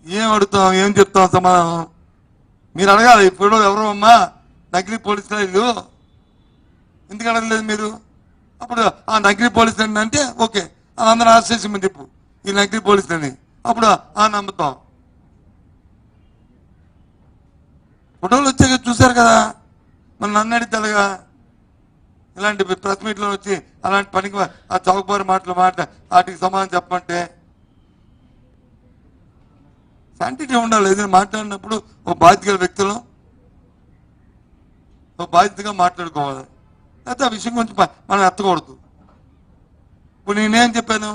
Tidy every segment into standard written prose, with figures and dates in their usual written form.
ఏం అడుగుతాం, ఏం చెప్తాం సమాధానం? మీరు అడగాలి. ఇప్పుడు ఎవరు అమ్మా నకిలీ పోలీసులు ఇల్లు ఎందుకు అడగలేదు మీరు? అప్పుడు ఆ నకిలీ పోలీసులు అంటే ఓకే, అందరూ ఆశ్చర్యమని చెప్పు ఈ నకిలీ పోలీసులని, అప్పుడు నమ్ముతాం. ఫోటోలు వచ్చాక చూశారు కదా, మన నన్ను అడిగితేగా ఇలాంటి ప్రెస్ మీట్లో వచ్చి అలాంటి పనికి ఆ చౌకబారు మాటలు వాటికి సమాధానం చెప్పమంటే శాంటిటీ ఉండాలి. ఏదైనా మాట్లాడినప్పుడు ఒక బాధ్యత గల వ్యక్తులు ఒక బాధ్యతగా మాట్లాడుకోవాలి. అయితే ఆ విషయం గురించి మనం ఎత్తకూడదు. ఇప్పుడు నేనేం చెప్పాను?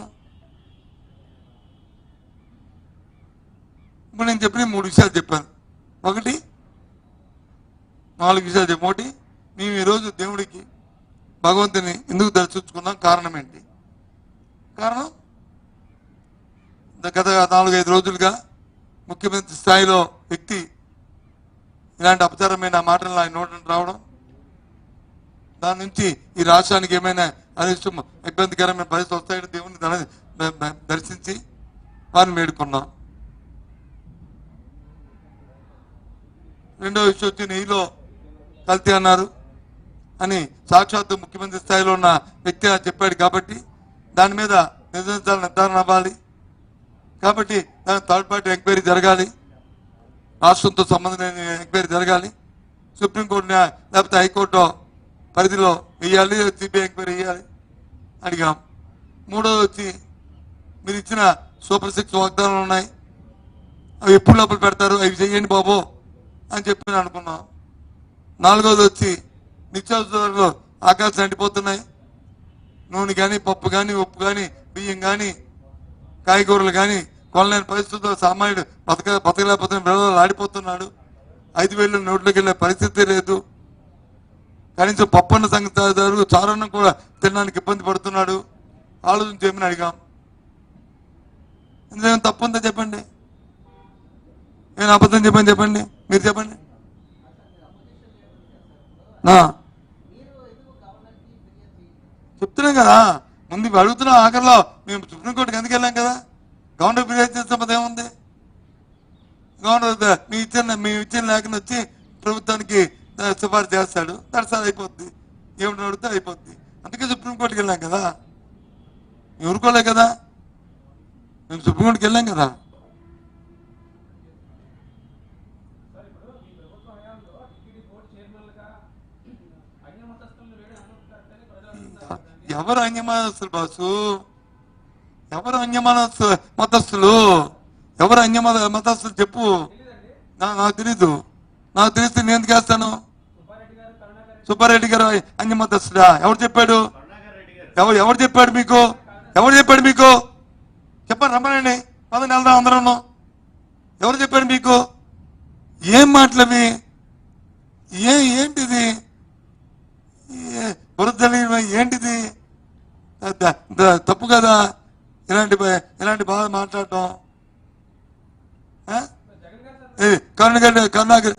ఇప్పుడు నేను చెప్పిన 3 విషయాలు చెప్పాను. 4 విషయాలు చెప్పి, ఒకటి, మేము ఈరోజు దేవుడికి భగవంతుని ఎందుకు దర్శించుకున్నాం, కారణం ఏంటి? కారణం గత 4-5 రోజులుగా ముఖ్యమంత్రి స్థాయిలో వ్యక్తి ఇలాంటి అపచారమైన మాటలు ఆయన నోటి రావడం, దాని నుంచి ఈ రాష్ట్రానికి ఏమైనా అనిష్టం ఇబ్బందికరమైన పరిస్థితి వస్తాయని దేవుని దర్శించి వారిని వేడుకున్నాం. రెండో విషయం వచ్చి నెయ్యిలో కల్తీ అన్నారు అని సాక్షాత్తు ముఖ్యమంత్రి స్థాయిలో ఉన్న వ్యక్తి చెప్పాడు. కాబట్టి దాని మీద నిర్ధారణ అవ్వాలి. కాబట్టి దాని థర్డ్ పార్టీ ఎంక్వైరీ జరగాలి, రాష్ట్రంతో సంబంధం లేని ఎంక్వైరీ జరగాలి. సుప్రీంకోర్టు లేకపోతే హైకోర్టు పరిధిలో వేయాలి, సిబిఐ ఎంక్వైరీ వేయాలి అడిగాం. మూడోది వచ్చి మీరు ఇచ్చిన సూపర్ 6 వాగ్దానాలు ఉన్నాయి, అవి ఎప్పుడు లోపల పెడతారు, అవి చెయ్యండి బాబు అని చెప్పి అనుకున్నాం. నాలుగోది వచ్చి నిత్యావసరాలు ఆకాశం అంటిపోతున్నాయి. నూనె కానీ, పప్పు కానీ, ఉప్పు కానీ, బియ్యం కానీ, కాయగూరలు కానీ కొనలేని పరిస్థితుల్లో సామాన్యుడు బతకలేకపోతున్న బిడ్డలు ఆడిపోతున్నాడు. 5,000 నోట్లోకి వెళ్ళే పరిస్థితి లేదు. కనీసం పప్పన్న సంగతి చారన్నం కూడా తినడానికి ఇబ్బంది పడుతున్నాడు. ఆలోచన చేయమని అడిగాం. ఇందులో తప్పు ఉందో చెప్పండి, నేను అబద్ధం చెప్పండి, మీరు చెప్పండి. చెప్తున్నాం కదా, ముందు అడుగుతున్నాం. ఆఖరిలో మేము సుప్రీంకోర్టుకి ఎందుకు వెళ్ళాం కదా, గవర్నర్ ఫిర్యాదు చేస్తే ఏముంది? గవర్నర్ మేము ఇచ్చిన లేఖను వచ్చి ప్రభుత్వానికి సిఫార్సు చేస్తాడు, దర్శనం అయిపోద్ది, ఏమిటి అడిగితే అయిపోద్ది. అందుకే సుప్రీంకోర్టుకి వెళ్ళాం కదా, మేము ఊరుకోలే కదా, మేము సుప్రీంకోర్టుకి వెళ్ళాం కదా. ఎవరు అన్యమతస్తులు బాసు? ఎవరు మతస్థులు? ఎవరు మతస్థులు చెప్పు. నాకు తెలీదు. నాకు తెలిస్తే నేను ఎందుకు వేస్తాను? సుబ్బారెడ్డి గారు అన్యమతస్థుడా? ఎవరు చెప్పాడు? ఎవరు చెప్పాడు మీకు? చెప్పండి, రమ్మనండి, 10 నెలలు అందరూ. ఎవరు చెప్పాడు మీకు? ఏం మాటలవి? ఏంటిది? ఏంటిది? తప్పు కదా ఇలాంటి బాధ మాట్లాడటం. కరుణాకర్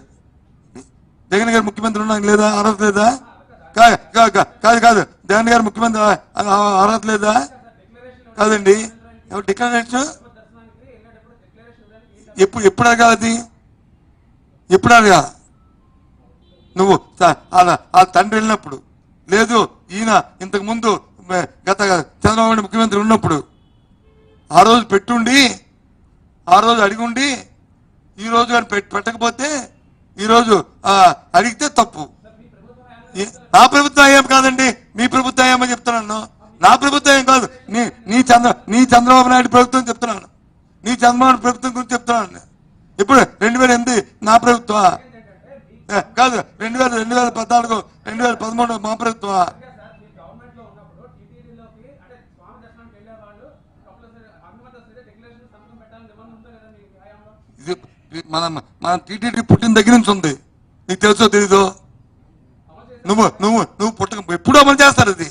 జగన్ గారు ముఖ్యమంత్రి ఉన్నా లేదా? అర్హత లేదా? కాదు, జగన్ గారు ముఖ్యమంత్రి అర్హత లేదా? కాదండి, ఎవరు డిక్లరేషన్ ఎప్పుడు అడగాలి? ఎప్పుడు అడగా? నువ్వు ఆ తండ్రి వెళ్ళినప్పుడు లేదు, ఈయన ఇంతకు ముందు గత చంద్రబాబు నాయుడు ముఖ్యమంత్రి ఉన్నప్పుడు ఆ రోజు పెట్టుండి, ఆ రోజు అడిగుండి, ఈ రోజు కానీ పెట్టకపోతే ఈరోజు అడిగితే తప్పు. నా ప్రభుత్వం ఏం కాదండి, మీ ప్రభుత్వం ఏమని చెప్తున్నాను. నా ప్రభుత్వం ఏం కాదు, నీ చంద్రబాబు నాయుడు ప్రభుత్వం చెప్తున్నాను. నీ చంద్రబాబు ప్రభుత్వం గురించి చెప్తున్నాను. ఇప్పుడు 2008 నా ప్రభుత్వం కాదు, 2014 2013 మా ప్రభుత్వం. మన టీటీడీ పుట్టిన దగ్గర నుంచి ఉంది, నీకు తెలుసో తెలీదో? నువ్వు ఎప్పుడు అమలు చేస్తారు అది?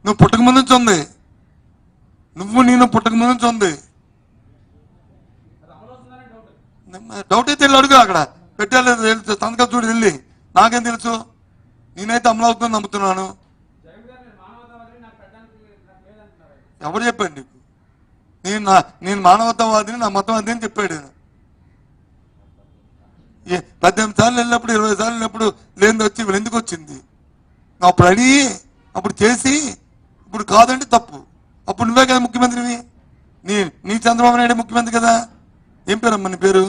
నువ్వు పుట్టక ముందు నుంచి ఉంది, నేను పుట్టక ముందు నుంచి ఉంది. డౌట్ అయితే వెళ్ళి అడుగు, అక్కడ పెట్టాలేదు సంతకం చూడు వెళ్ళి. నాకేం తెలుసు? నేనైతే అమలు అవుతుందని నమ్ముతున్నాను. ఎవరు చెప్పాడు నీకు? నేను మానవతావాదిని, నా మతవాదిని అని చెప్పాడు. 18 సార్లు వెళ్ళినప్పుడు 20 సార్లు వెళ్ళినప్పుడు లేనిది వచ్చి వీళ్ళు ఎందుకు వచ్చింది? అప్పుడు అడిగి అప్పుడు చేసి ఇప్పుడు కాదంటే తప్పు. అప్పుడు నువ్వే కదా ముఖ్యమంత్రివి. నీ చంద్రబాబు నాయుడు ముఖ్యమంత్రి కదా. ఏం పేరమ్మా నీ పేరు?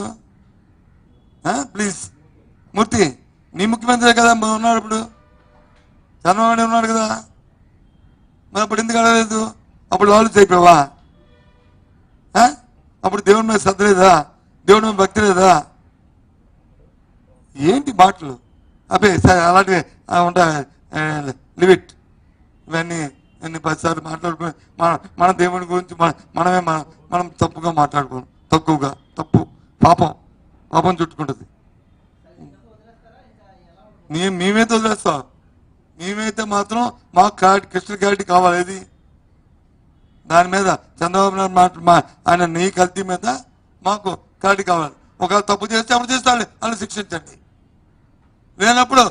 ప్లీజ్ మూర్తి, నీ ముఖ్యమంత్రి కదా ఉన్నాడు. ఇప్పుడు చంద్రబాబు నాయుడు ఉన్నాడు కదా. మరి అప్పుడు ఎందుకు అడగలేదు? అప్పుడు వాళ్ళు చెప్పావా? అప్పుడు దేవుడి మీద శ్రద్ధ లేదా? దేవుడి మీద భక్తి లేదా? ఏంటి మాటలు? అబ్బే సరే అలాంటివి ఉంటాయి, లిమిట్. ఇవన్నీ 10 సార్లు మాట్లాడుకుని మన దేవుని గురించి మనమే మనం తప్పుగా మాట్లాడుకోం. పాపం చుట్టుకుంటుంది. మేమైతే వదిలేస్తాం. మేమైతే మాత్రం మాకు క్రిస్టల్ క్లారిటీ కావాలి. ఏది దాని మీద చంద్రబాబు నాయుడు ఆయన నీ కల్తీ మీద మాకు క్లారిటీ కావాలి. ఒకవేళ తప్పు చేస్తే అప్పుడు చేస్తే వాళ్ళు శిక్షించండి. లేనప్పుడు